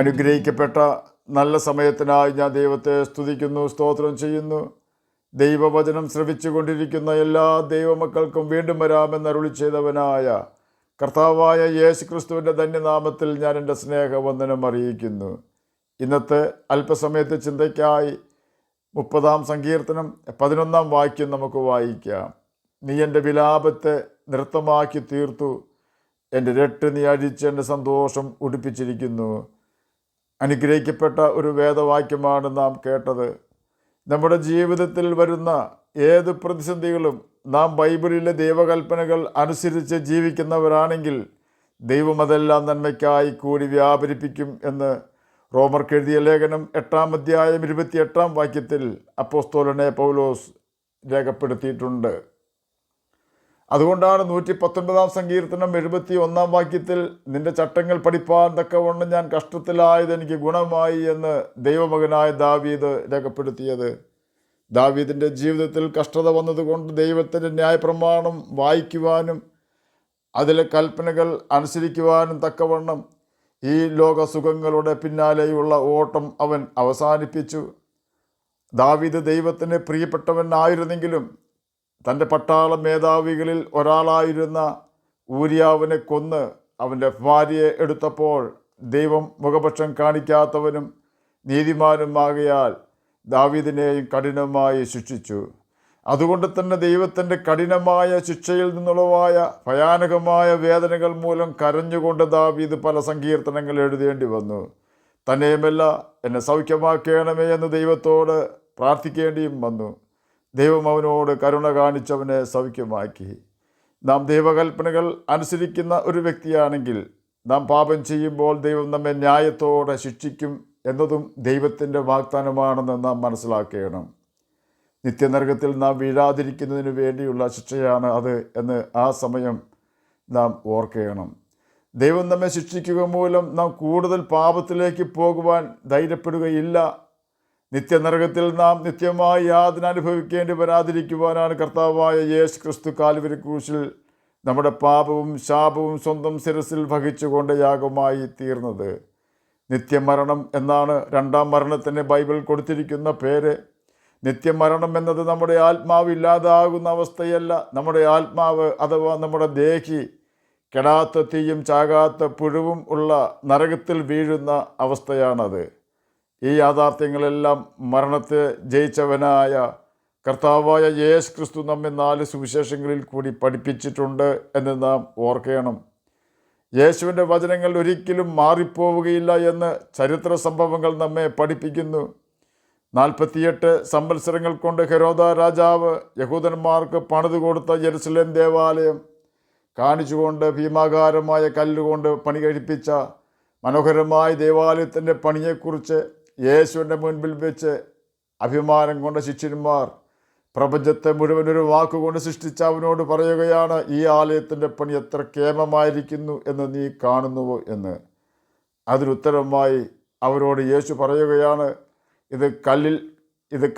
അനുഗ്രഹിക്കപ്പെട്ട നല്ല സമയത്തിനായി ഞാൻ ദൈവത്തെ സ്തുതിക്കുന്നു, സ്തോത്രം ചെയ്യുന്നു. ദൈവവചനം ശ്രവിച്ചു കൊണ്ടിരിക്കുന്ന എല്ലാ ദൈവമക്കൾക്കും വീണ്ടും വരാമെന്ന് അരുളി ചെയ്തവനായ കർത്താവായ യേശു ക്രിസ്തുവിൻ്റെ ധന്യനാമത്തിൽ ഞാൻ എൻ്റെ സ്നേഹവന്ദനം അറിയിക്കുന്നു. ഇന്നത്തെ അല്പസമയത്തെ ചിന്തയ്ക്കായി 30-ാം സങ്കീർത്തനം 11-ാം വാക്യം നമുക്ക് വായിക്കാം. നീ എൻ്റെ വിലാപത്തെ നൃത്തമാക്കി തീർത്തു, എൻ്റെ രട്ട് നീ അഴിച്ച് എൻ്റെ സന്തോഷം ഉടുപ്പിച്ചിരിക്കുന്നു. അനുഗ്രഹിക്കപ്പെട്ട ഒരു വേദവാക്യമാണ് നാം കേട്ടത്. നമ്മുടെ ജീവിതത്തിൽ വരുന്ന ഏത് പ്രതിസന്ധികളും നാം ബൈബിളിലെ ദൈവകൽപ്പനകൾ അനുസരിച്ച് ജീവിക്കുന്നവരാണെങ്കിൽ ദൈവം അതെല്ലാം നന്മയ്ക്കായി കൂടി വ്യാപരിപ്പിക്കും എന്ന് റോമർക്ക് എഴുതിയ ലേഖനം 8-ാം അധ്യായം 28-ാം വാക്യത്തിൽ അപ്പോസ്തലനായ പൗലോസ് രേഖപ്പെടുത്തിയിട്ടുണ്ട്. അതുകൊണ്ടാണ് 119-ാം സങ്കീർത്തനം 71-ാം വാക്യത്തിൽ നിന്റെ ചട്ടങ്ങൾ പഠിപ്പാൻ തക്കവണ്ണം ഞാൻ കഷ്ടത്തിലായത് എനിക്ക് ഗുണമായി എന്ന് ദൈവമകനായ ദാവീദ് രേഖപ്പെടുത്തിയത്. ദാവീദിൻ്റെ ജീവിതത്തിൽ കഷ്ടത വന്നതുകൊണ്ട് ദൈവത്തിൻ്റെ ന്യായപ്രമാണം വായിക്കുവാനും അതിലെ കൽപ്പനകൾ അനുസരിക്കുവാനും തക്കവണ്ണം ഈ ലോക സുഖങ്ങളുടെ പിന്നാലെയുള്ള ഓട്ടം അവൻ അവസാനിപ്പിച്ചു. ദാവീദ് ദൈവത്തിന് പ്രിയപ്പെട്ടവനായിരുന്നെങ്കിലും തൻ്റെ പട്ടാള മേധാവികളിൽ ഒരാളായിരുന്ന ഊരിയാവിനെ കൊന്ന് അവൻ്റെ ഭാര്യയെ എടുത്തപ്പോൾ ദൈവം മുഖപക്ഷം കാണിക്കാത്തവനും നീതിമാനുമാകയാൽ ദാവീദിനെയും കഠിനമായി ശിക്ഷിച്ചു. അതുകൊണ്ട് തന്നെ ദൈവത്തിൻ്റെ കഠിനമായ ശിക്ഷയിൽ നിന്നുള്ളവായ ഭയാനകമായ വേദനകൾ മൂലം കരഞ്ഞുകൊണ്ട് ദാവീദ് പല സങ്കീർത്തനങ്ങൾ എഴുതേണ്ടി വന്നു. തന്നെയുമല്ല, എന്നെ സൗഖ്യമാക്കണമേ എന്ന് ദൈവത്തോട് പ്രാർത്ഥിക്കേണ്ടിയും വന്നു. ദൈവം അവനോട് കരുണ കാണിച്ചവനെ സൗഖ്യമാക്കി. നാം ദൈവകൽപ്പനകൾ അനുസരിക്കുന്ന ഒരു വ്യക്തിയാണെങ്കിൽ നാം പാപം ചെയ്യുമ്പോൾ ദൈവം നമ്മെ ന്യായത്തോടെ ശിക്ഷിക്കും എന്നതും ദൈവത്തിൻ്റെ വാഗ്ദാനമാണെന്ന് നാം മനസ്സിലാക്കണം. നിത്യനരകത്തിൽ നാം വീഴാതിരിക്കുന്നതിന് വേണ്ടിയുള്ള ശിക്ഷയാണ് അത് എന്ന് ആ സമയം നാം ഓർക്കണം. ദൈവം നമ്മെ ശിക്ഷിക്കുക മൂലം നാം കൂടുതൽ പാപത്തിലേക്ക് പോകുവാൻ ധൈര്യപ്പെടുകയില്ല. നിത്യനരകത്തിൽ നാം നിത്യമായി യാതന അനുഭവിക്കേണ്ടി വരാതിരിക്കുവാനാണ് കർത്താവായ യേശു ക്രിസ്തു കാൽവരി ക്രൂശിൽ നമ്മുടെ പാപവും ശാപവും സ്വന്തം ശിരസിൽ വഹിച്ചുകൊണ്ട് യാഗമായി തീർന്നത്. നിത്യമരണം എന്നാണ് 2-ാം മരണത്തിന് ബൈബിൾ കൊടുത്തിരിക്കുന്ന പേര്. നിത്യമരണം എന്നത് നമ്മുടെ ആത്മാവ് ഇല്ലാതാകുന്ന അവസ്ഥയല്ല. നമ്മുടെ ആത്മാവ് അഥവാ നമ്മുടെ ദേഹി കെടാത്ത തീയും ചാകാത്ത പുഴുവും ഉള്ള നരകത്തിൽ വീഴുന്ന അവസ്ഥയാണത്. ഈ യാഥാർത്ഥ്യങ്ങളെല്ലാം മരണത്തെ ജയിച്ചവനായ കർത്താവായ യേശു ക്രിസ്തു നമ്മെ 4 സുവിശേഷങ്ങളിൽ കൂടി പഠിപ്പിച്ചിട്ടുണ്ട് എന്ന് നാം ഓർക്കണം. യേശുവിൻ്റെ വചനങ്ങൾ ഒരിക്കലും മാറിപ്പോവുകയില്ല എന്ന് ചരിത്ര സംഭവങ്ങൾ നമ്മെ പഠിപ്പിക്കുന്നു. 48 സംവത്സരങ്ങൾ കൊണ്ട് ഹെരോദ രാജാവ് യഹൂദന്മാർക്ക് പണിതു കൊടുത്ത യെരുശലേം ദേവാലയം കാണിച്ചുകൊണ്ട് ഭീമാകാരമായ കല്ലുകൊണ്ട് പണി കഴിപ്പിച്ച മനോഹരമായ ദേവാലയത്തിൻ്റെ പണിയെക്കുറിച്ച് യേശുവിൻ്റെ മുൻപിൽ വെച്ച് അഭിമാനം കൊണ്ട ശിഷ്യന്മാർ പ്രപഞ്ചത്തെ മുഴുവൻ ഒരു വാക്കുകൊണ്ട് സൃഷ്ടിച്ച അവനോട് പറയുകയാണ്, ഈ ആലയത്തിൻ്റെ പണി എത്ര കേമമായിരിക്കുന്നു എന്ന് നീ കാണുന്നുവോ എന്ന്. അതിനുത്തരമായി അവരോട് യേശു പറയുകയാണ്, ഇത്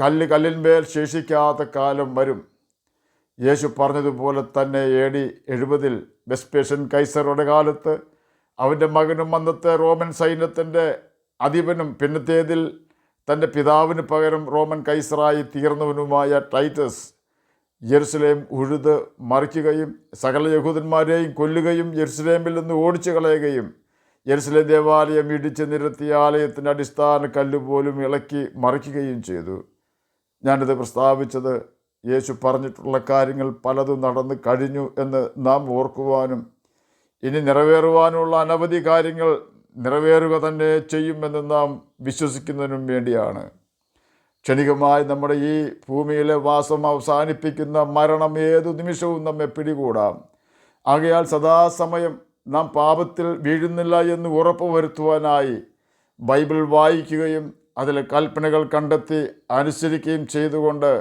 കല്ല് കല്ലിന്മേൽ ശേഷിക്കാത്ത കാലം വരും. യേശു പറഞ്ഞതുപോലെ തന്നെ AD 70 വെസ്പേഷ്യൻ കൈസറുടെ കാലത്ത് അവൻ്റെ മകനും അന്നത്തെ റോമൻ സൈന്യത്തിൻ്റെ അധിപനും പിന്നത്തേതിൽ തൻ്റെ പിതാവിന് പകരം റോമൻ കൈസറായി തീർന്നവനുമായ ടൈറ്റസ് യെരുശലേം ഉഴുത് മറിക്കുകയും സകല യഹൂദന്മാരെയും കൊല്ലുകയും യെരുശലേമിൽ നിന്ന് ഓടിച്ചു കളയുകയും യെരുശലേം ദേവാലയം ഇടിച്ച് നിരത്തിയ ആലയത്തിൻ്റെ അടിസ്ഥാന കല്ലുപോലും ഇളക്കി മറിക്കുകയും ചെയ്തു. ഞാനിത് പ്രസ്താവിച്ചത് യേശു പറഞ്ഞിട്ടുള്ള കാര്യങ്ങൾ പലതും നടന്നു കഴിഞ്ഞു എന്ന് നാം ഓർക്കുവാനും ഇനി നിറവേറുവാനുള്ള അനവധി കാര്യങ്ങൾ നിറവേറുക തന്നെ ചെയ്യുമെന്ന് നാം വിശ്വസിക്കുന്നതിനും വേണ്ടിയാണ്. ക്ഷണികമായി നമ്മുടെ ഈ ഭൂമിയിലെ വാസം അവസാനിപ്പിക്കുന്ന മരണം ഏതു നിമിഷവും നമ്മെ പിടികൂടാം. ആകയാൽ സദാസമയം നാം പാപത്തിൽ വീഴുന്നില്ല എന്ന് ഉറപ്പ് വരുത്തുവാനായി ബൈബിൾ വായിക്കുകയും അതിലെ കൽപ്പനകൾ കണ്ടെത്തി അനുസരിക്കുകയും ചെയ്തുകൊണ്ട്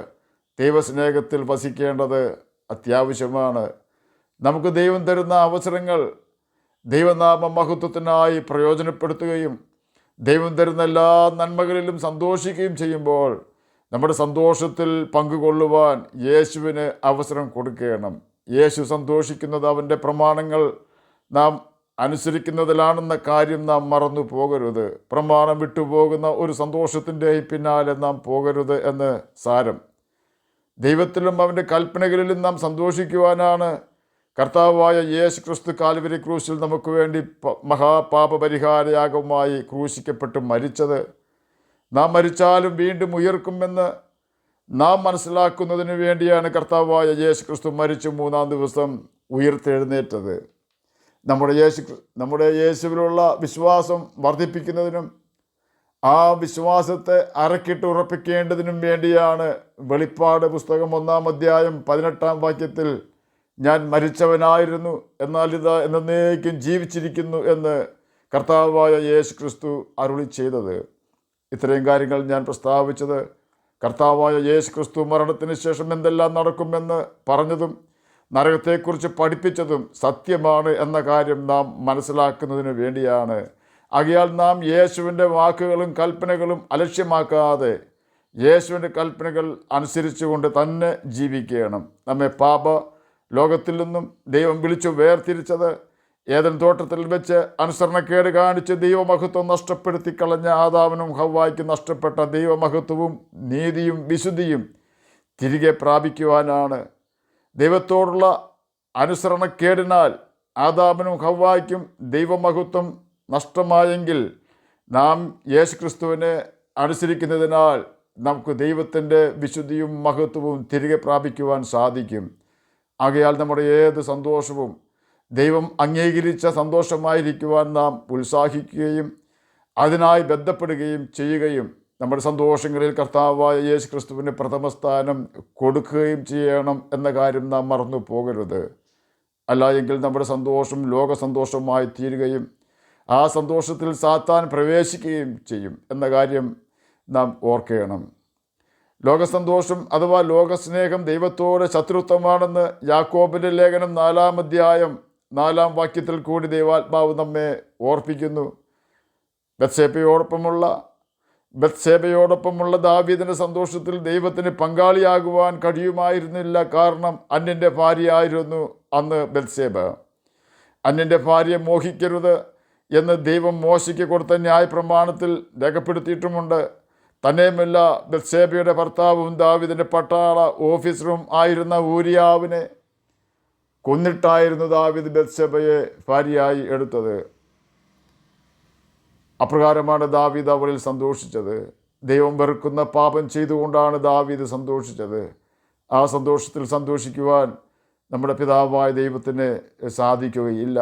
ദൈവസ്നേഹത്തിൽ വസിക്കേണ്ടത് അത്യാവശ്യമാണ്. നമുക്ക് ദൈവം തരുന്ന അവസരങ്ങൾ ദൈവനാമ മഹത്വത്തിനായി പ്രയോജനപ്പെടുത്തുകയും ദൈവം തരുന്ന എല്ലാ നന്മകളിലും സന്തോഷിക്കുകയും ചെയ്യുമ്പോൾ നമ്മുടെ സന്തോഷത്തിൽ പങ്കുകൊള്ളുവാൻ യേശുവിന് അവസരം കൊടുക്കണം. യേശു സന്തോഷിക്കുന്നത് അവൻ്റെ പ്രമാണങ്ങൾ നാം അനുസരിക്കുന്നതിലാണെന്ന കാര്യം നാം മറന്നു പോകരുത്. പ്രമാണം വിട്ടുപോകുന്ന ഒരു സന്തോഷത്തിൻ്റെ പിന്നാലെ നാം പോകരുത് എന്ന് സാരം. ദൈവത്തിലും അവൻ്റെ കൽപ്പനകളിലും നാം സന്തോഷിക്കുവാനാണ് കർത്താവായ യേശു ക്രിസ്തു കാൽവരി ക്രൂശിൽ നമുക്ക് വേണ്ടി മഹാപാപപരിഹാരയാഗമായി ക്രൂശിക്കപ്പെട്ട് മരിച്ചത്. നാം മരിച്ചാലും വീണ്ടും ഉയർക്കുമെന്ന് നാം മനസ്സിലാക്കുന്നതിന് വേണ്ടിയാണ് കർത്താവായ യേശു ക്രിസ്തു മരിച്ചു 3-ാം ദിവസം ഉയർത്തെഴുന്നേറ്റത്. നമ്മുടെ യേശുവിലുള്ള വിശ്വാസം വർദ്ധിപ്പിക്കുന്നതിനും ആ വിശ്വാസത്തെ അരക്കിട്ട് ഉറപ്പിക്കേണ്ടതിനും വേണ്ടിയാണ് വെളിപ്പാട് പുസ്തകം 1-ാം അധ്യായം 18-ാം വാക്യത്തിൽ ഞാൻ മരിച്ചവനായിരുന്നു, എന്നാൽ ഇതാ എന്നേക്കും ജീവിച്ചിരിക്കുന്നു എന്ന് കർത്താവായ യേശു ക്രിസ്തു അരുളി ചെയ്തത്. ഇത്രയും കാര്യങ്ങൾ ഞാൻ പ്രസ്താവിച്ചത് കർത്താവായ യേശു ക്രിസ്തു മരണത്തിന് ശേഷം എന്തെല്ലാം നടക്കുമെന്ന് പറഞ്ഞതും നരകത്തെക്കുറിച്ച് പഠിപ്പിച്ചതും സത്യമാണ് എന്ന കാര്യം നാം മനസ്സിലാക്കുന്നതിന് വേണ്ടിയാണ്. ആകയാൽ നാം യേശുവിൻ്റെ വാക്കുകളും കൽപ്പനകളും അലക്ഷ്യമാക്കാതെ യേശുവിൻ്റെ കൽപ്പനകൾ അനുസരിച്ചുകൊണ്ട് തന്നെ ജീവിക്കണം. നമ്മെ ലോകത്തിൽ നിന്നും ദൈവം വിളിച്ചു വേർതിരിച്ചത് ഏദൻ തോട്ടത്തിൽ വെച്ച് അനുസരണക്കേട് കാണിച്ച് ദൈവമഹത്വം നഷ്ടപ്പെടുത്തി കളഞ്ഞ ആദാമിനും ഹവ്വായ്ക്കും നഷ്ടപ്പെട്ട ദൈവമഹത്വവും നീതിയും വിശുദ്ധിയും തിരികെ പ്രാപിക്കുവാനാണ്. ദൈവത്തോടുള്ള അനുസരണക്കേടിനാൽ ആദാമിനും ഹവ്വായ്ക്കും ദൈവമഹത്വം നഷ്ടമായെങ്കിൽ നാം യേശുക്രിസ്തുവിനെ അനുസരിക്കുന്നതിനാൽ നമുക്ക് ദൈവത്തിൻ്റെ വിശുദ്ധിയും മഹത്വവും തിരികെ പ്രാപിക്കുവാൻ സാധിക്കും. ആകയാൽ നമ്മുടെ ഏത് സന്തോഷവും ദൈവം അംഗീകരിച്ച സന്തോഷമായിരിക്കുവാൻ നാം ഉത്സാഹിക്കുകയും അതിനായി ബന്ധപ്പെടുകയും ചെയ്യുകയും നമ്മുടെ സന്തോഷങ്ങളിൽ കർത്താവായ യേശു ക്രിസ്തുവിന് പ്രഥമ സ്ഥാനം കൊടുക്കുകയും ചെയ്യണം എന്ന കാര്യം നാം മറന്നു പോകരുത്. അല്ല എങ്കിൽ നമ്മുടെ സന്തോഷം ലോക സന്തോഷമായി തീരുകയും ആ സന്തോഷത്തിൽ സാത്താൻ പ്രവേശിക്കുകയും ചെയ്യും എന്ന കാര്യം നാം ഓർക്കണം. ലോകസന്തോഷം അഥവാ ലോകസ്നേഹം ദൈവത്തോട് ശത്രുത്വമാണെന്ന് യാക്കോബിൻ്റെ ലേഖനം 4-ാം അധ്യായം 4-ാം വാക്യത്തിൽ കൂടി ദൈവാത്മാവ് നമ്മെ ഓർപ്പിക്കുന്നു. ബത്ശേബയോടൊപ്പമുള്ള ദാവീദിൻ്റെ സന്തോഷത്തിൽ ദൈവത്തിന് പങ്കാളിയാകുവാൻ കഴിയുമായിരുന്നില്ല. കാരണം അന്യൻ്റെ ഭാര്യയായിരുന്നു അന്ന് ബത്ശേബ. അന്യൻ്റെ ഭാര്യയെ മോഹിക്കരുത് എന്ന് ദൈവം മോശയ്ക്ക് കൊടുത്ത ന്യായപ്രമാണത്തിൽ രേഖപ്പെടുത്തിയിട്ടുമുണ്ട്. തന്നെയുമല്ല, ബത്ശേബയുടെ ഭർത്താവും ദാവീദിൻ്റെ പട്ടാള ഓഫീസറും ആയിരുന്ന ഊരിയാവിനെ കൊന്നിട്ടായിരുന്നു ദാവീദ് ബത്ശേബയെ ഭാര്യയായി എടുത്തത്. അപ്രകാരമാണ് ദാവീദ് അവളിൽ സന്തോഷിച്ചത്. ദൈവം വെറുക്കുന്ന പാപം ചെയ്തുകൊണ്ടാണ് ദാവീദ് സന്തോഷിച്ചത്. ആ സന്തോഷത്തിൽ സന്തോഷിക്കുവാൻ നമ്മുടെ പിതാവായ ദൈവത്തിന് സാധിക്കുകയില്ല.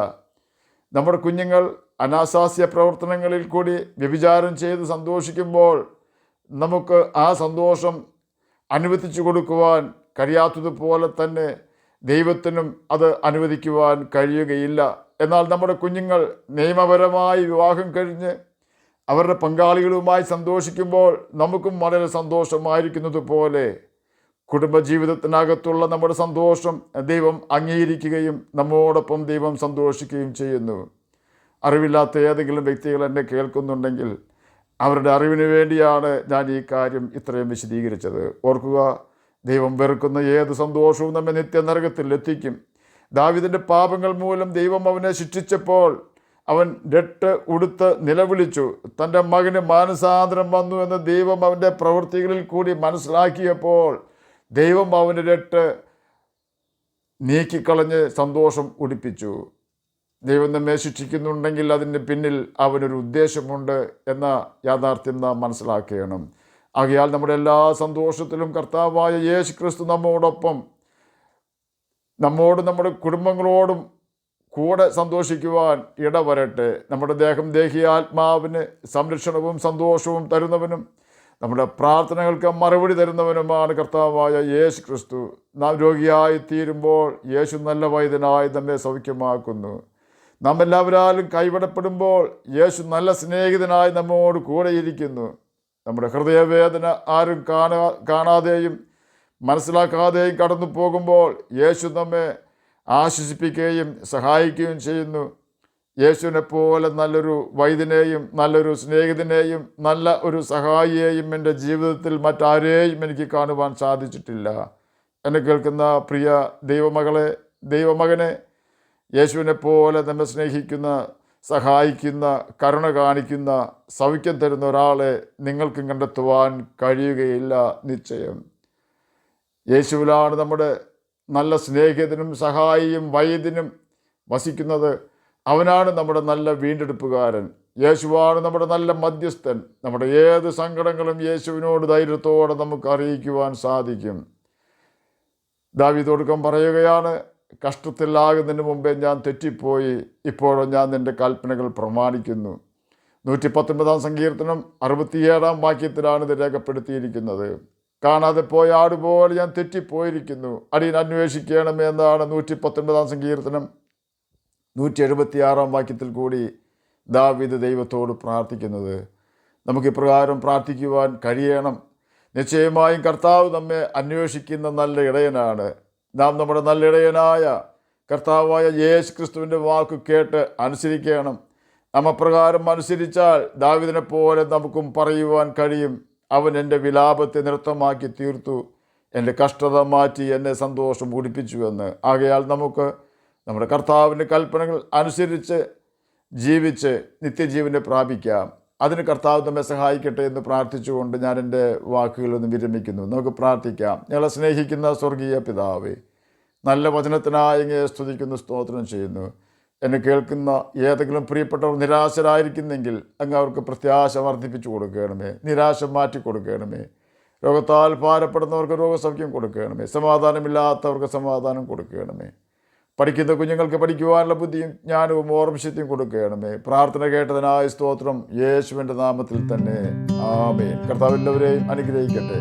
നമ്മുടെ കുഞ്ഞുങ്ങൾ അനാശാസ്യ പ്രവർത്തനങ്ങളിൽ കൂടി വ്യഭിചാരം ചെയ്ത് സന്തോഷിക്കുമ്പോൾ നമുക്ക് ആ സന്തോഷം അനുവദിച്ചു കൊടുക്കുവാൻ കഴിയാത്തതുപോലെ തന്നെ ദൈവത്തിനും അത് അനുവദിക്കുവാൻ കഴിയുകയില്ല. എന്നാൽ നമ്മുടെ കുഞ്ഞുങ്ങൾ നിയമപരമായി വിവാഹം കഴിഞ്ഞ് അവരുടെ പങ്കാളികളുമായി സന്തോഷിക്കുമ്പോൾ നമുക്കും വളരെ സന്തോഷമായിരിക്കുന്നത് പോലെ കുടുംബജീവിതത്തിനകത്തുള്ള നമ്മുടെ സന്തോഷം ദൈവം അംഗീകരിക്കുകയും നമ്മോടൊപ്പം ദൈവം സന്തോഷിക്കുകയും ചെയ്യുന്നു. അറിവില്ലാത്ത ഏതെങ്കിലും വ്യക്തികൾ എന്നെ കേൾക്കുന്നുണ്ടെങ്കിൽ അവരുടെ അറിവിന് വേണ്ടിയാണ് ഞാൻ ഈ കാര്യം ഇത്രയും വിശദീകരിച്ചത്. ഓർക്കുക, ദൈവം വെറുക്കുന്ന ഏത് സന്തോഷവും നമ്മെ നിത്യനരകത്തിൽ എത്തിക്കും. ദാവീദിൻ്റെ പാപങ്ങൾ മൂലം ദൈവം അവനെ ശിക്ഷിച്ചപ്പോൾ അവൻ രട്ട് ഉടുത്ത് നിലവിളിച്ചു. തൻ്റെ മകന് മാനസാന്തരം വന്നു എന്ന് ദൈവം അവൻ്റെ പ്രവൃത്തികളിൽ കൂടി മനസ്സിലാക്കിയപ്പോൾ ദൈവം അവൻ്റെ രട്ട് നീക്കിക്കളഞ്ഞ് സന്തോഷം ഉടിപ്പിച്ചു. ദൈവം നമ്മെ ശിക്ഷിക്കുന്നുണ്ടെങ്കിൽ അതിന് പിന്നിൽ അവനൊരു ഉദ്ദേശമുണ്ട് എന്ന യാഥാർത്ഥ്യം നാം മനസ്സിലാക്കണം. ആകയാൽ നമ്മുടെ എല്ലാ സന്തോഷത്തിലും കർത്താവായ യേശു ക്രിസ്തു നമ്മോടൊപ്പം നമ്മോടും നമ്മുടെ കുടുംബങ്ങളോടും കൂടെ സന്തോഷിക്കുവാൻ ഇടവരട്ടെ. നമ്മുടെ ആത്മാവിന് സംരക്ഷണവും സന്തോഷവും തരുന്നവനും നമ്മുടെ പ്രാർത്ഥനകൾക്ക് മറുപടി തരുന്നവനുമാണ് കർത്താവായ യേശു ക്രിസ്തു. നാം രോഗിയായി തീരുമ്പോൾ യേശു നല്ല വൈദ്യനായി നമ്മെ സൗഖ്യമാക്കുന്നു. നാം എല്ലാവരാലും കൈവിടപ്പെടുമ്പോൾ യേശു നല്ല സ്നേഹിതനായി നമ്മോട് കൂടെയിരിക്കുന്നു. നമ്മുടെ ഹൃദയവേദന ആരും കാണാതെയും മനസ്സിലാക്കാതെയും കടന്നു പോകുമ്പോൾ യേശു നമ്മെ ആശ്വസിപ്പിക്കുകയും സഹായിക്കുകയും ചെയ്യുന്നു. യേശുവിനെ പോലെ നല്ലൊരു വൈദ്യനെയും നല്ലൊരു സ്നേഹിതനെയും നല്ല ഒരു സഹായിയെയും എൻ്റെ ജീവിതത്തിൽ മറ്റാരെയും എനിക്ക് കാണുവാൻ സാധിച്ചിട്ടില്ല. എന്നെ കേൾക്കുന്ന പ്രിയ ദൈവമകളെ, ദൈവമകനെ, യേശുവിനെ പോലെ നമ്മെ സ്നേഹിക്കുന്ന, സഹായിക്കുന്ന, കരുണ കാണിക്കുന്ന, സൗഖ്യം തരുന്ന ഒരാളെ നിങ്ങൾക്കും കണ്ടെത്തുവാൻ കഴിയുകയില്ല നിശ്ചയം. യേശുവിലാണ് നമ്മുടെ നല്ല സ്നേഹിതനും സഹായിയും വൈദ്യനും വസിക്കുന്നത്. അവനാണ് നമ്മുടെ നല്ല വീണ്ടെടുപ്പുകാരൻ. യേശുവാണ് നമ്മുടെ നല്ല മധ്യസ്ഥൻ. നമ്മുടെ ഏത് സങ്കടങ്ങളും യേശുവിനോട് ധൈര്യത്തോടെ നമുക്ക് അറിയിക്കുവാൻ സാധിക്കും. ദാവീദൊടുക്കം പറയുകയാണ്, കഷ്ടത്തിലാകുന്നതിന് മുമ്പേ ഞാൻ തെറ്റിപ്പോയി, ഇപ്പോഴും ഞാൻ നിൻ്റെ കൽപ്പനകൾ പ്രമാണിക്കുന്നു. 119 സങ്കീർത്തനം 67 വാക്യത്തിലാണ് ഇത് രേഖപ്പെടുത്തിയിരിക്കുന്നത്. കാണാതെ പോയ ആടുപോലെ ഞാൻ തെറ്റിപ്പോയിരിക്കുന്നു, അടിയൻ അന്വേഷിക്കണമേ എന്നാണ് 119 സങ്കീർത്തനം 176 വാക്യത്തിൽ കൂടി ദാവീദ് ദൈവത്തോട് പ്രാർത്ഥിക്കുന്നത്. നമുക്കിപ്രകാരം പ്രാർത്ഥിക്കുവാൻ കഴിയണം. നിശ്ചയമായും കർത്താവ് നമ്മെ അന്വേഷിക്കുന്ന നല്ല ഇടയനാണ്. നാം നമ്മുടെ നല്ല ഇടയനായ കർത്താവായ യേശു ക്രിസ്തുവിൻ്റെ വാക്ക് കേട്ട് അനുസരിക്കണം. നാം അപ്രകാരം അനുസരിച്ചാൽ ദാവീദിനെ പോലെ നമുക്കും പറയുവാൻ കഴിയും, അവൻ എൻ്റെ വിലാപത്തെ നൃത്തമാക്കി തീർത്തു, എൻ്റെ കഷ്ടത മാറ്റി എന്നെ സന്തോഷം കുടിപ്പിച്ചുവെന്ന്. ആകയാൽ നമുക്ക് നമ്മുടെ കർത്താവിൻ്റെ കൽപ്പനകൾ അനുസരിച്ച് ജീവിച്ച് നിത്യജീവനെ പ്രാപിക്കാം. അതിന് കർത്താവ് നമ്മെ സഹായിക്കട്ടെ എന്ന് പ്രാർത്ഥിച്ചുകൊണ്ട് ഞാൻ എൻ്റെ വാക്കുകളൊന്ന് വിരമിക്കുന്നു. നമുക്ക് പ്രാർത്ഥിക്കാം. ഞങ്ങളെ സ്നേഹിക്കുന്ന സ്വർഗീയ പിതാവേ, നല്ല വചനത്തിനായി അങ്ങയെ സ്തുതിക്കുന്നു, സ്തോത്രം ചെയ്യുന്നു. എന്നെ കേൾക്കുന്ന ഏതെങ്കിലും പ്രിയപ്പെട്ടവർ നിരാശരായിരിക്കുന്നെങ്കിൽ അങ്ങ് അവർക്ക് പ്രത്യാശ വർദ്ധിപ്പിച്ചു കൊടുക്കണമേ, നിരാശ മാറ്റി കൊടുക്കണമേ. രോഗത്താൽ ഭാരപ്പെടുന്നവർക്ക് രോഗസൗഖ്യം കൊടുക്കണമേ, സമാധാനമില്ലാത്തവർക്ക് സമാധാനം കൊടുക്കണമേ. പഠിക്കുന്ന കുഞ്ഞുങ്ങൾക്ക് പഠിക്കുവാനുള്ള ബുദ്ധിയും ജ്ഞാനവും ഓർമ്മശക്തിയും കൊടുക്കണമേ. പ്രാർത്ഥന കേട്ടതിനായി സ്തോത്രം, യേശുവിൻ്റെ നാമത്തിൽ തന്നെ ആമേൻ. കർത്താവ് എല്ലാവരെയും അനുഗ്രഹിക്കട്ടെ.